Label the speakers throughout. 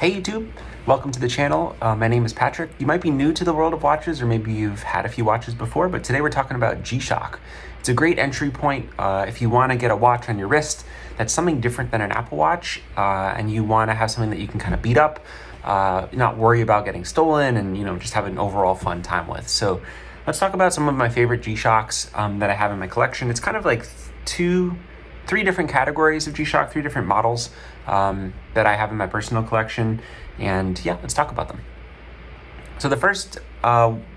Speaker 1: Hey YouTube, welcome to the channel. My name is Patrick. You might be new to the world of watches, or maybe you've had a few watches before, but today we're talking about G-Shock. It's a great entry point if you want to get a watch on your wrist that's something different than an Apple Watch, and you want to have something that you can kind of beat up, not worry about getting stolen, and just have an overall fun time with. So let's talk about some of my favorite G-Shocks that I have in my collection. It's kind of like three different categories of G-Shock, three different models that I have in my personal collection. And yeah, let's talk about them. So the first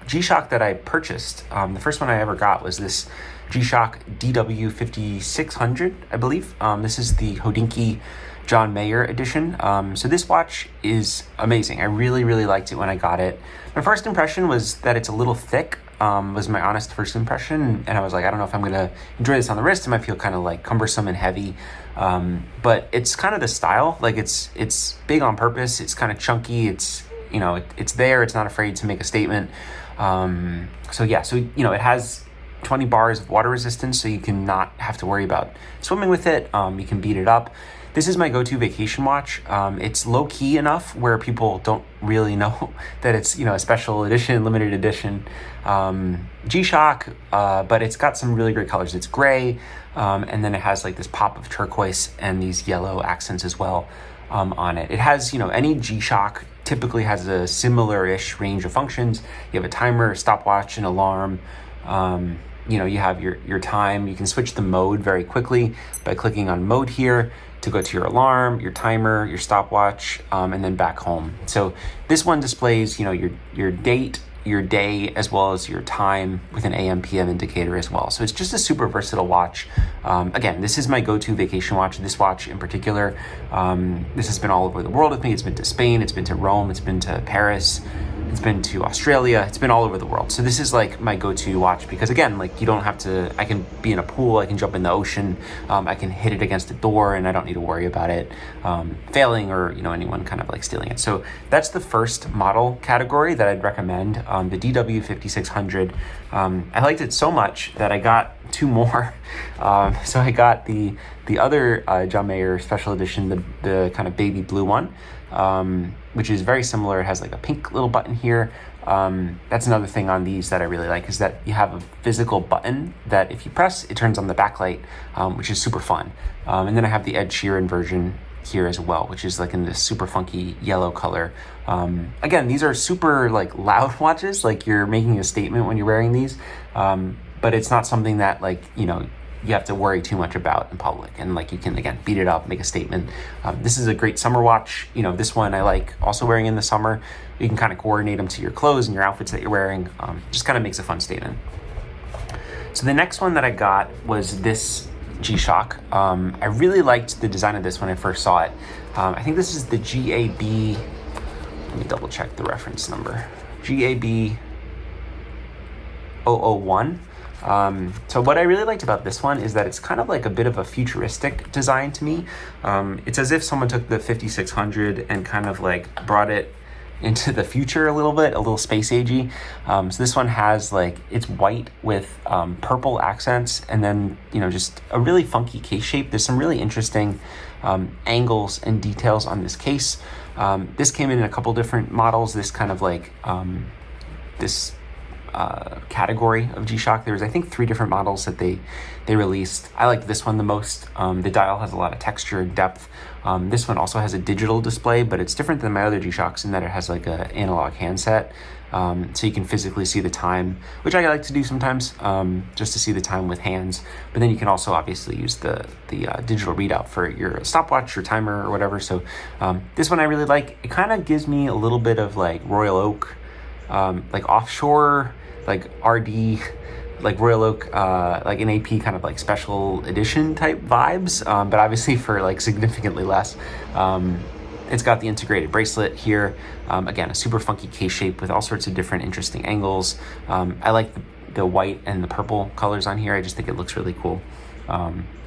Speaker 1: G-Shock that I purchased, the first one I ever got was this G-Shock DW5600, I believe. This is the Hodinkee John Mayer edition. So this watch is amazing. I really, really liked it when I got it. My first impression was that it's a little thick. Was my honest first impression, and I was like, I don't know if I'm gonna enjoy this on the wrist. It might feel kind of like cumbersome and heavy, but it's kind of the style. Like it's big on purpose. It's kind of chunky. It's it's there. It's not afraid to make a statement. So it has 20 bars of water resistance, so you can not have to worry about swimming with it. You can beat it up. This is my go-to vacation watch. It's low-key enough where people don't really know that it's a special edition, limited edition G-Shock, but it's got some really great colors. It's gray, and then it has like this pop of turquoise and these yellow accents as well on it. It has, any G-Shock typically has a similar-ish range of functions. You have a timer, a stopwatch, an alarm. You have your time. You can switch the mode very quickly by clicking on mode here to go to your alarm, your timer, your stopwatch, and then back home. So this one displays, your date, your day, as well as your time with an AM PM indicator as well. So it's just a super versatile watch. Again, this is my go-to vacation watch. This watch in particular, this has been all over the world with me. It's been to Spain, it's been to Rome, it's been to Paris, it's been to Australia, it's been all over the world. So this is like my go-to watch because again, like you don't have to, I can be in a pool, I can jump in the ocean, I can hit it against a door and I don't need to worry about it failing or, anyone kind of like stealing it. So that's the first model category that I'd recommend, the DW5600. I liked it so much that I got two more. So I got the other John Mayer special edition, the kind of baby blue one, which is very similar. It has like a pink little button here. That's another thing on these that I really like is that you have a physical button that if you press, it turns on the backlight, which is super fun. And then I have the Ed Sheeran version here as well, which is like in this super funky yellow color. Again, these are super like loud watches, like you're making a statement when you're wearing these, but it's not something that like, you have to worry too much about in public, and like you can again beat it up, make a statement. This is a great summer watch. This one I like also wearing in the summer. You can kind of coordinate them to your clothes and your outfits that you're wearing. Just kind of makes a fun statement. So the next one that I got was this G-Shock. I really liked the design of this when I first saw it. I think this is the GAB. Let me double check the reference number. GAB 001. So what I really liked about this one is that it's kind of like a bit of a futuristic design to me. It's as if someone took the 5600 and kind of like brought it into the future a little space agey. So this one has like, it's white with purple accents and then, just a really funky case shape. There's some really interesting angles and details on this case. This came in a couple different models. This kind of like, this category of G-Shock. There's I think 3 different models that they released. I liked this one the most. The dial has a lot of texture and depth. This one also has a digital display, but it's different than my other G-Shocks in that it has like an analog handset, so you can physically see the time, which I like to do sometimes, just to see the time with hands. But then you can also obviously use the digital readout for your stopwatch, your timer, or whatever. So this one I really like. It kind of gives me a little bit of like Royal Oak, like offshore, like RD, like Royal Oak, like an AP kind of like special edition type vibes, but obviously for like significantly less. It's got the integrated bracelet here. Again, a super funky case shape with all sorts of different interesting angles. I like the white and the purple colors on here. I just think it looks really cool.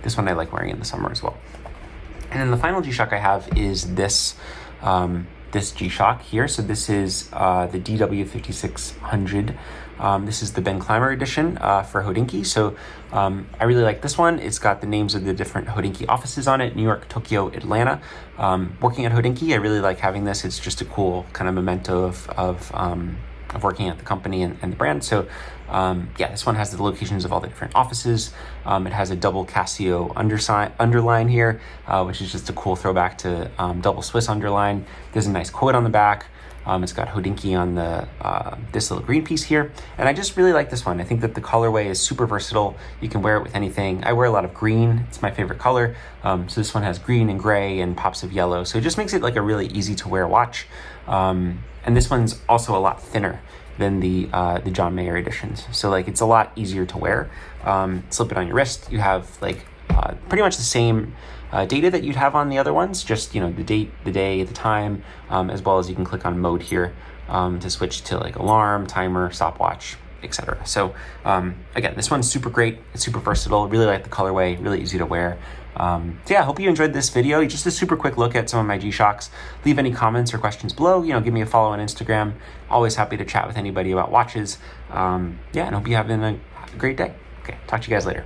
Speaker 1: This one I like wearing in the summer as well. And then the final G-Shock I have is this this G-Shock here. So this is the DW5600. This is the Ben Clymer edition for Hodinkee. So I really like this one. It's got the names of the different Hodinkee offices on it: New York, Tokyo, Atlanta. Working at Hodinkee, I really like having this. It's just a cool kind of memento of working at the company and the brand. So yeah, this one has the locations of all the different offices. It has a double Casio underline here, which is just a cool throwback to double Swiss underline. There's a nice quote on the back. It's got Hodinkee on the this little green piece here. And I just really like this one. I think that the colorway is super versatile. You can wear it with anything. I wear a lot of green. It's my favorite color. So this one has green and gray and pops of yellow. So it just makes it like a really easy to wear watch. And this one's also a lot thinner than the John Mayer editions. So like it's a lot easier to wear. Slip it on your wrist. You have like pretty much the same data that you'd have on the other ones, just the date, the day, the time, as well as you can click on mode here to switch to like alarm, timer, stopwatch, etc. So again, this one's super great. It's super versatile. Really like the colorway. Really easy to wear. So yeah, I hope you enjoyed this video. Just a super quick look at some of my G-Shocks. Leave any comments or questions below. Give me a follow on Instagram. Always happy to chat with anybody about watches. Yeah, and hope you're having a great day. Okay, talk to you guys later.